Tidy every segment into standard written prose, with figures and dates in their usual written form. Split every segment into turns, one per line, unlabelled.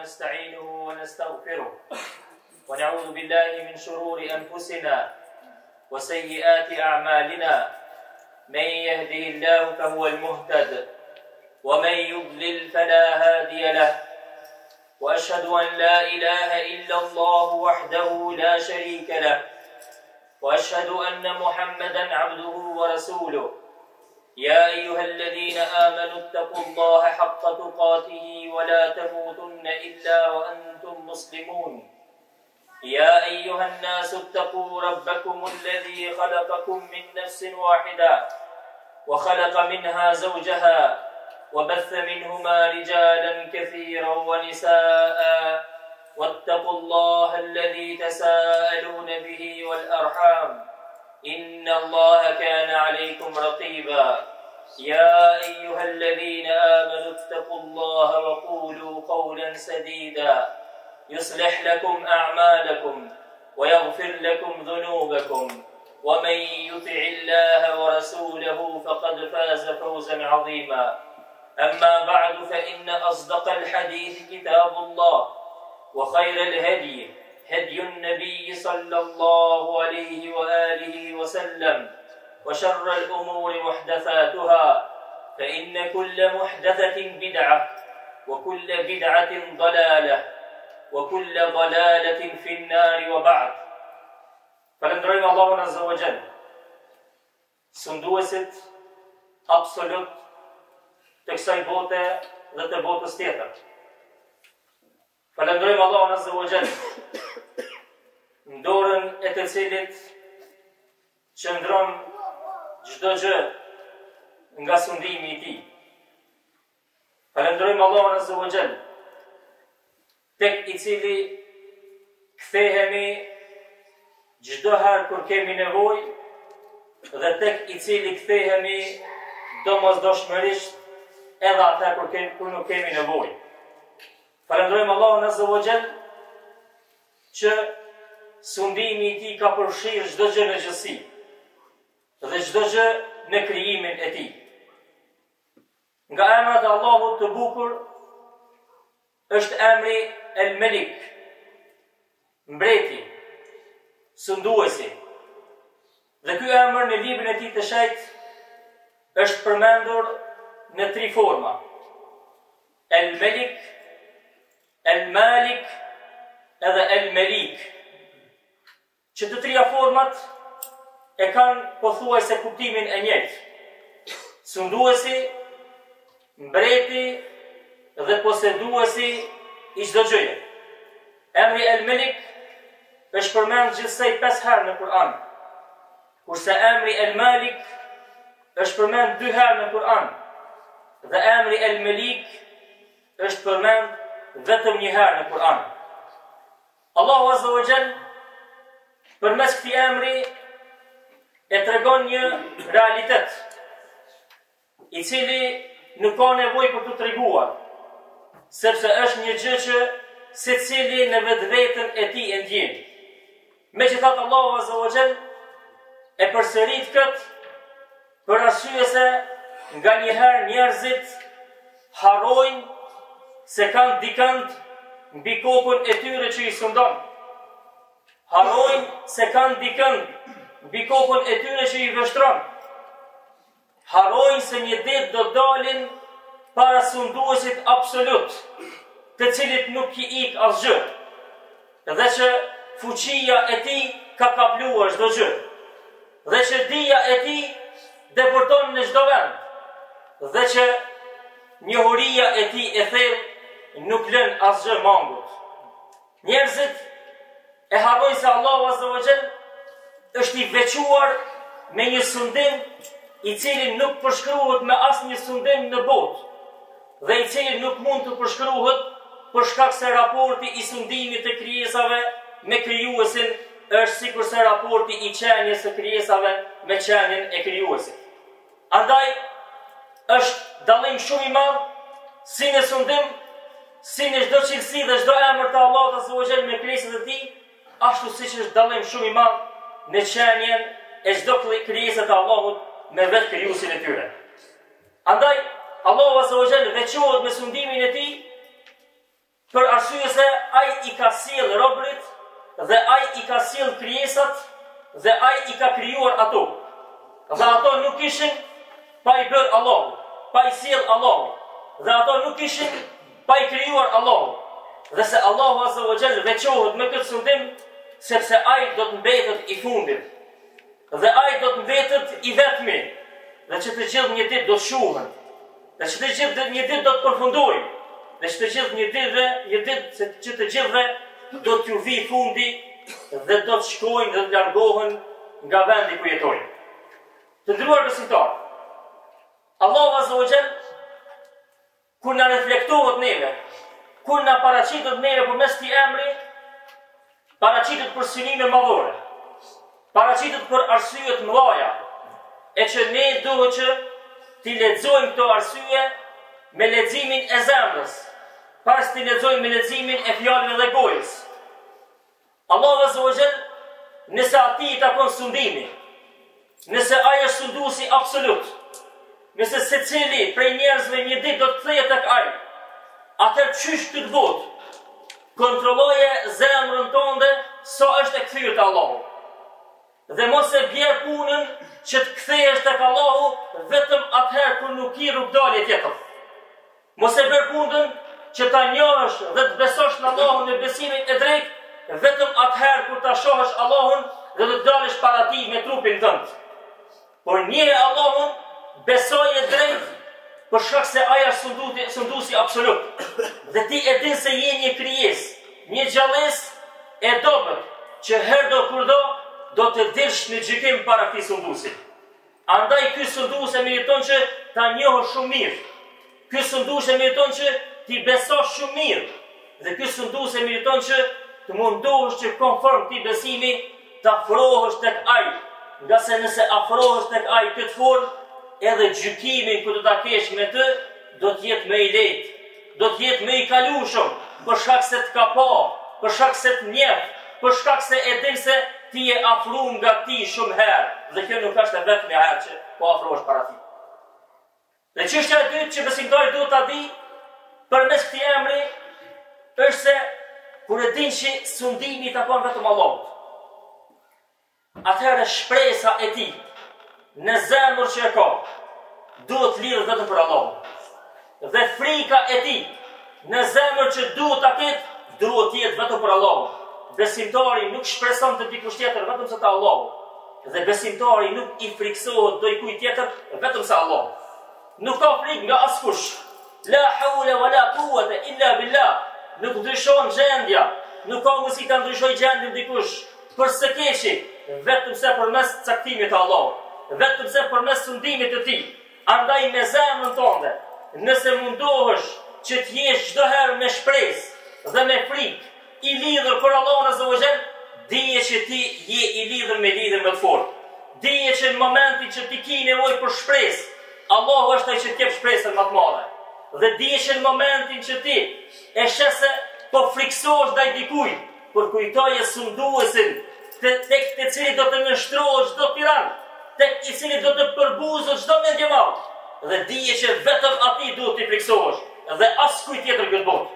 ونستعينه ونستغفره ونعوذ بالله من شرور أنفسنا وسيئات أعمالنا من يهده الله فهو المهتد ومن يضلل فلا هادي له وأشهد أن لا إله إلا الله وحده لا شريك له وأشهد أن محمدا عبده ورسوله يا أيها الذين آمنوا اتقوا الله حق تقاته ولا تموتن إلا وأنتم مسلمون يا أيها الناس اتقوا ربكم الذي خلقكم من نفس واحدة وخلق منها زوجها وبث منهما رجالا كثيرا ونساء واتقوا الله الذي تساءلون به والأرحام إن الله كان عليكم رقيبا يا أيها الذين آمنوا اتقوا الله وقولوا قولا سديدا يصلح لكم أعمالكم ويغفر لكم ذنوبكم ومن يطع الله ورسوله فقد فاز فوزا عظيما أما بعد فإن أصدق الحديث كتاب الله وخير الهدي هدي النبي صلى الله عليه وآله وسلم وشر الأمور محدثاتها فإن كل محدثة بدعة وكل بدعة ضلالة وكل ضلالة في النار وبعد فلندرين الله عز وجل sunduesit absolut të kësaj bote dhe të botës tjetër. Falënderojmë Allahun Azza wa Jall, në dorën e të cilit qëndron çdo gjë nga sundimi i tij. Falënderojmë Allahun Azza wa Jall, tek i cili kthehemi çdo herë kur kemi nevojë dhe tek i cili kthehemi domosdoshmërisht edhe atëherë kur nuk kemi nevojë. Falënderojmë Allahun Azza wa Jall që sundimi i tij ka përfshirë çdo gjë në gjësi dhe çdo gjë në krijimin e tij. Nga emrat e Allahut të bukur është emri El Malik, mbreti, sunduesi. Dhe ky emër në librin e tij të shenjtë është përmendur në 3 forma: El Malik, El Malik edhe El Malik, që të 3 format e kanë pothuajse kuptimin e njëjtë: sunduesi, mbreti dhe poseduesi i çdo gjëje. Emri El Malik është përmendur gjithsej 5 herë në Kur'an, kurse emri El Malik është përmendur 2 herë në Kur'an dhe emri El Malik është përmendur vetëm 1 herë në Kur'an. Allahu Azza wa Jall përmes këtij emri e tregon një realitet i cili nuk ka nevojë për të treguar, sepse është një gjë që secili në vetveten e tij e ndjen. Megjithatë Allahu Azza wa Jall e përsërit këtë për arsye se nganjëherë njerëzit harrojnë se kanë dikant mbi kokën e tyre që i sundon. Harrojnë se kanë dikant mbi kokën e tyre që i vështron. Harrojnë se një ditë do dalin para sunduesit absolut, të cilit nuk i ik asgjë, dhe që fuqia e tij ka kapluar çdo gjë, dhe që dija e tij depërton në çdo vend, dhe që njohuria e tij e thellë nuk lën asgjë mangut. Njerëzit e harrojnë se Allahu Azza wa Jall është i veçuar me një sundim i cili nuk përshkruhet me asnjë sundim në botë, dhe i cili nuk mund të përshkruhet për shkak se raporti i sundimit të krijesave me krijuesin është sikurse raporti i qenjes së krijesave me qenjen e krijuesit. Andaj është dallim shumë i madh si në sundim, si në çdo cilësi dhe çdo emër të Allahut Azza wa Jall me krijesat e tij, ashtu siç është dallim shumë i madh në qenjen e çdo krijesë të Allahut me vetë krijuesin e tyre. Andaj Allahu Azza wa Jall veçohet me sundimin e tij për arsye se ai i ka sjell robërit dhe ai i ka sjell krijesat dhe ai i ka krijuar ato. Dhe ato nuk ishin pa i bërë Allahu, pa i sjell Allahu. Dhe ato nuk ishin pa i krijuar Allahu. Dhe se Allahu Azza wa Jall veçohet me këtë sundim sepse ai do të mbetet i fundit. Dhe ai do të mbetet i vetmi. Dhe që të gjithë një ditë do të shuhen. Dhe që të gjithë një ditë do të përfundojnë. Dhe që të gjithë një ditë që të gjithëve do t'ju vi fundi dhe do të shkojnë dhe të largohen nga vendi ku jetojnë. Të nderuar besimtarë, Allahu Azza wa Jall kur na reflektohet neve, kur na paraqitet neve përmes këtij emri, paraqitet për synime madhore, paraqitet për arsye të mëdha, e që ne duhet që t'i lexojmë këto arsye me leximin e zemrës, pas t'i lexojmë me leximin e fjalëve dhe gojës. Allahu Azza wa Jall, nëse ati i takon sundimi, nëse ai është sunduesi absolut, nëse secili prej njerëzve një ditë do të kthehet tek ai, atëherë çysh këtë botë kontrolloje zemrën tënde sa është e kthyer te Allahu. Dhe mos e bjerë punën që të kthehesh tek Allahu vetëm atëherë kur nuk i rrugdalje tjetër. Mos e bjerë punën që ta njohësh dhe të besosh në Allahun në besimin e drejtë vetëm atëherë kur ta shohësh Allahun dhe të dalësh para tij me trupin tënd. Por njëhe Allahun besoje drejt për shkak se ai është sunduesi absolut. Dhe ti e din se je një krijesë, një gjallësë e dobët që herdo kurdo do të dilsh në gjykim para këtij sunduesi. Andaj ky sundues e meriton që ta njohësh shumë mirë. Ky sundues e meriton që ti besosh shumë mirë. Dhe ky sundues e meriton që të mundohesh që konform këtij besimi të afrohesh tek ai. Nga se nëse afrohesh tek ai këtë formë, edhe gjykimin ku do ta kesh me të, do të jetë më i lehtë, do të jetë më i kalueshëm, për shkak se të ka pa, për shkak se të njeh, për shkak se e din se ti je afruar nga ti shumë herë, dhe kjo nuk është vetëm një herë që po afrohesh para tij. Dhe çështja e dytë që besimtari duhet ta di përmes këtij emri është se kur e din që sundimi i takon vetëm Allahut, atëherë shpresa e tij në zemër që e ka duhet lidhet vetëm për Allahun. Dhe frika e tij në zemër që duhet ta ketë duhet të jetë vetëm për Allahun. Besimtari nuk shpreson të dikush tjetër vetëm se te Allahu. Dhe besimtari nuk i friksohet do dikujt tjetër vetëm se Allahu. Nuk ka frikë nga askush. La hawla wala quwwata illa billah. Nuk ndryshon gjendja, nuk ka mundësi ta ndryshoj gjendjen dikush për së keqi, vetëm se përmes caktimit të Allahut, vetëm se përmes sundimit të tij. Andaj me zemrën tënde, nëse mundohesh që të jesh çdo herë me shpresë dhe me frikë i lidhur për Allahun Azza wa Jall, dije që ti je i lidhur me lidhjen më të fortë. Dije që në momentin që ti ke nevojë për shpresë, Allahu është ai që të jep shpresën më të madhe. Dhe dije që në momentin që ti e sheh se po friksohesh ndaj dikujt, por kujtoje sunduesin tek të cili do të nështrohet çdo tiran, tek i cili do të përbuzet çdo mendjemal. Dhe dije që vetëm atij duhet të friksohesh, dhe as kujt tjetër këtë botë.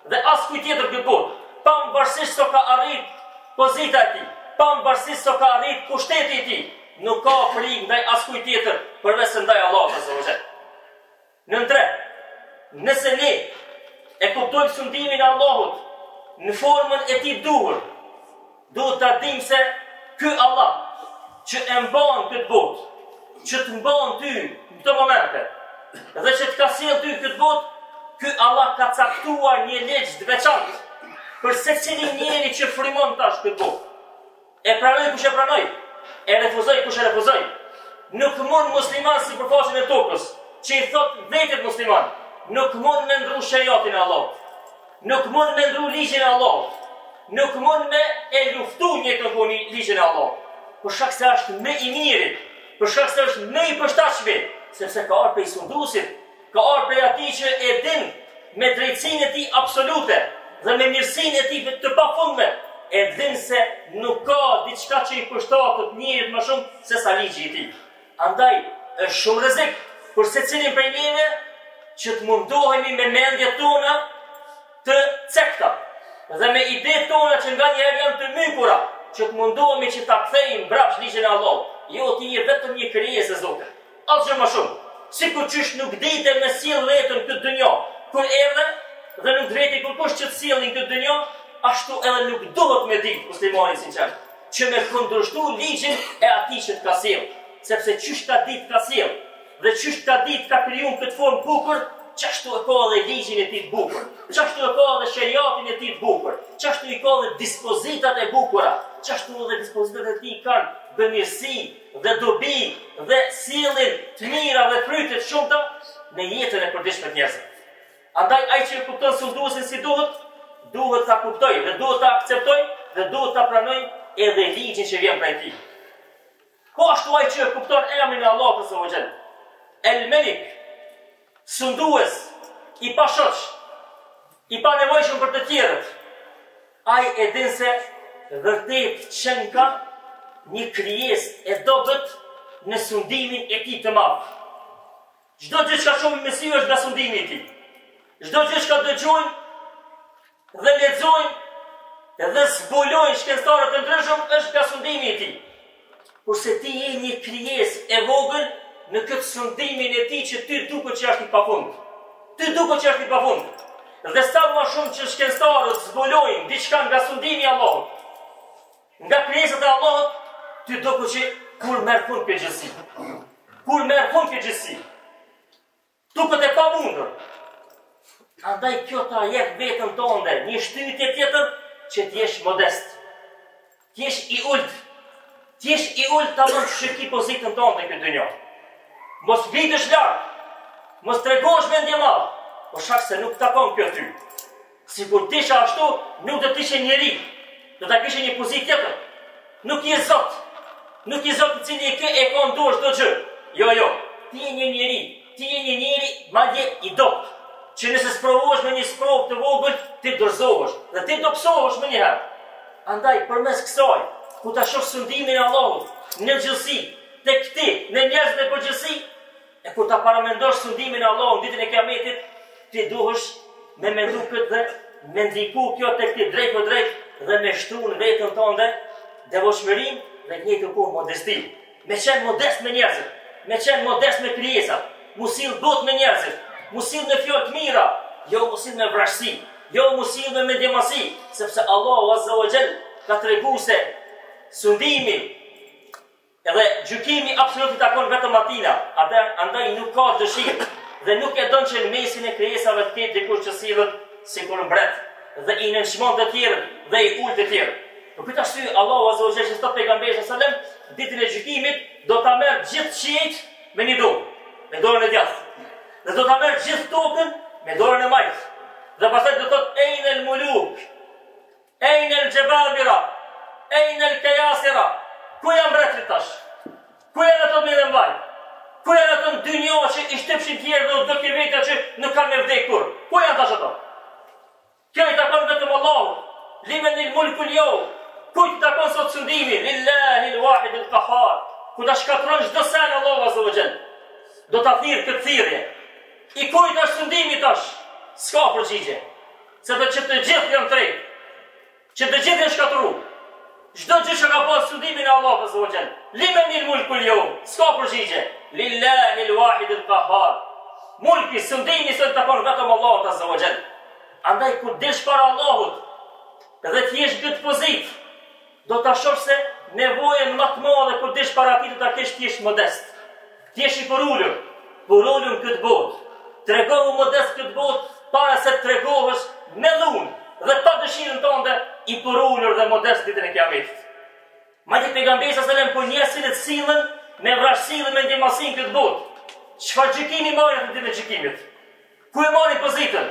Dhe as kujt tjetër këtë botë, pavarësisht se ka arrit pozita e tij, pavarësisht se ka arrit pushteti i tij, nuk ka frikë ndaj as kujt tjetër përveç se ndaj Allahut Azza wa Jall. Në tre, nëse ne e kuptojmë sundimin e Allahut në formën e tij duhur, duhet ta dimë se ky Allah që e mban këtë botë, që të mban ty në këto momente, dhe që të ka sjell ty këtë botë, ky Allah ka caktuar një ligj të veçantë për secilin njeri që frymon tash këtë botë. E pranoj kush e pranoj, e refuzoj kush e refuzoj. Nuk mund musliman si përfaqësin e tokës, që i thot vetet musliman, nuk mund me ndru shariatin e Allahut, nuk mund me ndru ligjin e Allahut, nuk mund me e luftu një të koni ligjin e Allahut, për shkak se është me i mirit, për shkak se është me i përshtatshmi, sepse ka ardhur prej sunduesit, ka ardhur prej atij që e din me drejtsinë e tij absolute dhe me mirësinë e tij të pafundme, e din se nuk ka diçka që i përshtatet njerit më shumë se sa ligji i tij. Andaj është shumë rrezik për secilin prej neve që të mundohemi me mendjet tona të cekta dhe me ide tona që nga njerë janë të mykura, që të mundohemi që ta kthejmë mbrapsht ligjin e Allahut. Jo, ti je vetëm një krijesë e Zotit. Asgjë më shumë. Sikur qysh nuk dite me sjell vetëm këtë dynjë, kur erdhe dhe nuk drejti kërkosh që të sjellin këtë dynjë, ashtu edhe nuk duhet me ditë muslimani sinqert, që me kundërshtu ligjin e atij që të ka sjell, sepse qysh ka ditë ka sjell dhe qysh ka ditë ka krijuar këtë formë bukur, qashtu e ka edhe ligjin e tij të bukur, qashtu e ka edhe shariatin e tij të bukur, qashtu i ka edhe dispozitat e bukura, qashtu edhe dispozitat e tij kanë bëmirësi dhe dobi dhe sjellin të mira dhe fryte të shumta në jetën e përditshme të njerëzve. Andaj ai që kupton sunduesin si duhet ta kuptoj dhe duhet ta akceptoj dhe duhet ta pranoj edhe ligjin që vjen prej tij. Po ashtu ai që kupton emrin e Allahut azza wa jall, El Melik, sundues, i pashoq, i panevojshëm për të tjerët, ai e din se vërtet qen ka një krijesë e dobët në sundimin e tij të madh. Çdo gjë që shohim me sy është nga sundimi i tij. Çdo gjë që dëgjojmë dhe lexojmë dhe zbulojnë shkencëtarët e ndryshëm është nga sundimi i tij. Kurse ti je një krijesë e vogël në këtë sundimin e tij që ty duket që është i pafund. Ty duket që është i pafund. Dhe sa më shumë që shkencëtarët zbulojnë diçka nga sundimi i Allahut, nga krijesat e Allahut, ty duket që kur merr fund kjo gjësi. Kur merr fund kjo gjësi. Duket e pamundur. Andaj kjo ta jep vetën tënde një shtytje tjetër që t'jesh modest. T'jesh i ult. T'jesh i ult ta mund të shiki pozitën tënde këtë dynjë. Mos vitesh lart. Mos tregosh mendje madh. Po shak se nuk takon kjo ty. Sikur t'isha ashtu, nuk do t'ishe njeri. Do ta kishe një pozitë tjetër. Nuk je Zot. Nuk je Zot i cili e ka në dorë çdo gjë. Jo. Ti je një njeri. Ti je një njeri madje i dopt. Që nëse sprovohesh me një sprovë të vogël, ti dorëzohesh dhe ti do psohesh më një herë. Andaj përmes kësaj, ku ta shoh sundimin e Allahut në gjithësi, tek ti, në njerëzit e përgjithësi, e kur ta paramendosh sundimin e Allahut ditën e Kiametit, ti duhesh me mendu këtë dhe me ndiku kjo tek ti drejt për drejt dhe me shtruar vetën tënde devotshmërinë dhe në njëjtën kohë modesti. Me qenë modest me njerëzit, me qenë modest me krijesat, mu sill dot me njerëzit. Mu sill me fjalë të mira, jo mu sill me vrasësi, jo mu sill me mendjemasi, sepse Allahu azza wa jall ka treguar se sundimi edhe gjykimi absolut i takon vetëm atina, andaj nuk ka dëshirë dhe nuk e don që në mesin e krijesave të ketë dikush që sillet sikur mbret dhe i nënshmon të tjerët dhe i ul të tjerët. Për këtë arsye Allahu azza wa jall thot pejgamberit sallallahu alaihi wasallam, ditën e gjykimit do ta merr gjithë qiejt me një dorë, me dorën e djathtë. Dhe do ta merr gjithë tokën me dorën e majtë. Dhe pastaj do thot ejnë el muluk, ejnë el gjebabira, ejnë el kajasira. Ku janë mbretërit tash? Ku janë ato me dhe mbaj? Ku janë ato në dynjo që i shtypshin tjerë dhe do të veta që nuk kanë me vdek kur? Ku janë tash ato? Kjo i takon vetëm Allahut. Limen il mulkul jo. Ku i takon sot sundimi? Lillahi l-wahid il-qahar. Ku ta shkatron çdo sen Allahu azza wa jall. Do ta thirr këtë thirrje. I kujt është sundimi tash? S'ka përgjigje. Sepse që të gjithë janë drejt. Që të gjithë janë shkatëruar. Çdo gjë që ka pas sundimin e Allahut azza wa jall. Limenil mulkul yawm. S'ka përgjigje. Lillahi al-wahid al-qahhar. Mulki sundimi sot takon vetëm Allahut azza wa jall. Andaj kur desh para Allahut dhe të jesh këtë pozitë, do ta shohësh se nevojën më të madhe kur desh para Tij do ta kesh ti jesh modest. Ti jesh i porulur këtë botë. Tregohu modest këtë botë para se të tregohesh me dhunë dhe pa dëshirën tënde i porulur dhe modest ditën e Kiametit. Madje pejgamberi sallallahu alajhi wasallam po njerëzit që sillen me vrasësi dhe me ndjemasi këtë botë. Çfarë gjykimi marrin në ditën e gjykimit? Ku e marrin pozitën?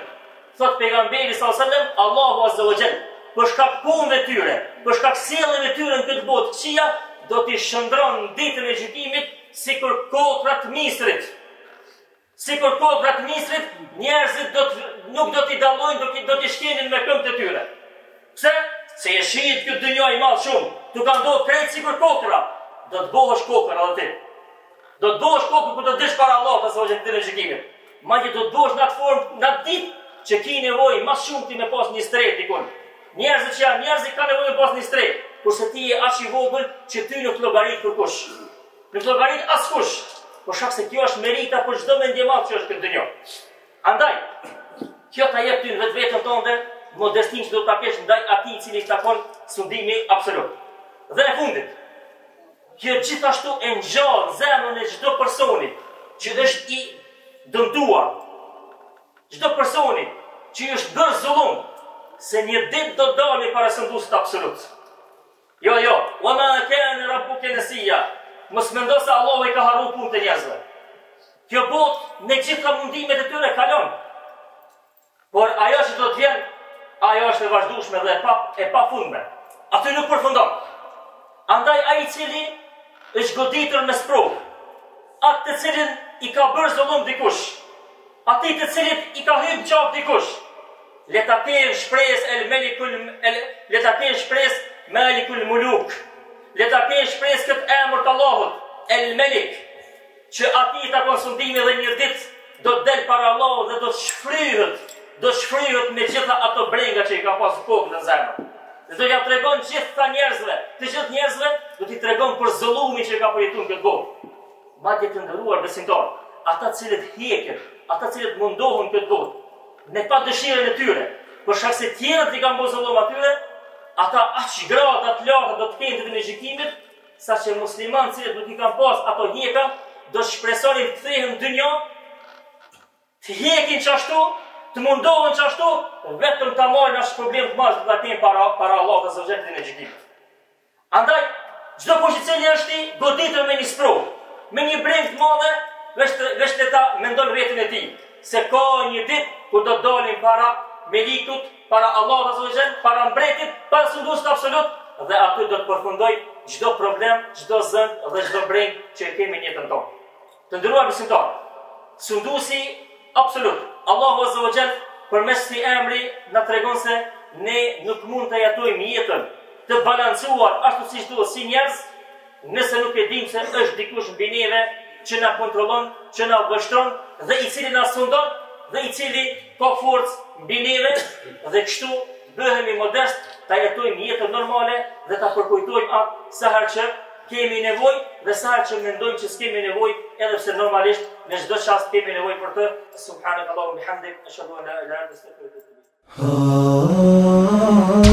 Thot pejgamberi sallallahu alajhi wasallam, Allahu azza wa jall, për shkak punëve tyre, për shkak sjelljeve tyre në këtë botë këqija, do t'i shndron ditën e gjykimit sikur kokrat misrit. Sikur kokrat misrit, njerëzit nuk do t'i dallojnë, do t'i shkenin me këmbët e tyre. Pse? Se e shihet këtë dynjë i madh shumë. Tu ka ndodhur krejt sikur kokra. Do të bëhesh kokër edhe ti. Do të bëhesh kokër kur do të dish para Allahut azza wa jall ditën e gjykimit. Madje do të bëhesh në atë formë, në atë ditë që ki nevojë mas shumë ti me pas një stret dikun. Njerëzit që janë njerëzit ka nevojë me pas një stret, kurse ti je aq i vogël që ty nuk llogarit kërkush. Nuk llogarit askush. Por shkak se kjo është merita për çdo mendje madh që është këtë dynjë. Andaj, kjo ta jep ty në vetveten tënde modestin që do ta kesh ndaj atij i cili takon sundimi absolut. Dhe e fundit, kjo gjithashtu e ngjall zemrën e çdo personi që është i dëmtuar, çdo personi që është bërë zullum, se një ditë do dalë para sunduesit absolut. Jo, wa ma kana rabbuka nasiya. Mos mendo se Allahu i ka harruar punën e njerëzve. Kjo botë me gjitha mundimet e tyre kalon. Por ajo që do të vjen, ajo është e vazhdueshme dhe e pafundme. Aty nuk përfundon. Andaj ai i cili është goditur me sprovë, atë të cilin i ka bërë zullum dikush, atij të cilit i ka hyrë në qafë dikush, le ta kenë shpresë Malikul Muluk, le ta kenë shpresë këtë emër të Allahut, El Melik, që atij ta konsumtimi dhe një ditë do të del para Allahut dhe do të shfryhet me gjitha ato brenga që i ka pasur kokën në zemër. Dhe do t'ja tregon gjitha njerëzve, të gjithë njerëzve, do t'i tregon për zullumin që ka përjetuar në këtë botë. Madje të nderuar besimtar, ata cilët hjekën, ata cilët mundohen këtë botë, me pa dëshirën e tyre, për shkak se tjerët i kanë bërë zullum atyre, ata aq grada të larta do të kenë në gjykimit, saqë muslimanë cilët do t'i kanë pas ato hjeka, do shpresonin të kthehen në dynjë, të hjekin çashtu, të mundohen çashtu, vetëm ta marrin as problem të madh të kenë para Allahut azza wa jalla në gjykimit. Andaj çdo kush i cili është i goditur me një sprovë, me një breng të madhe, vetë ta mendon vetën e tij, se ka një ditë kur do dalin para Melikut, para Allahut azza wa jalla, para mbretit, para sunduesit absolut, dhe aty do të përfundoj çdo problem, çdo zënd dhe çdo breng që e kemi në jetën tonë. Të nderuar besimtarë, sunduesi absolut, Allahu azza wa jalla, përmes këtij emri na tregon se ne nuk mund të jetojmë jetën të balancuar ashtu siç duhet si njerëz, nëse nuk e dimë se është dikush mbi neve që na kontrollon, që na vështron dhe i cili na sundon dhe i cili ka forcë mbi neve, dhe kështu bëhemi modest, ta jetojmë jetën normale dhe ta përkujtojmë atë sa herë që kemi nevojë dhe sa herë që mendojmë që s'kemi nevojë, edhe pse normalisht në çdo çast kemi nevojë për të. Subhanallahu bihamdik, ashhadu an la ilaha illa anta, astaghfiruka wa atubu ilaik.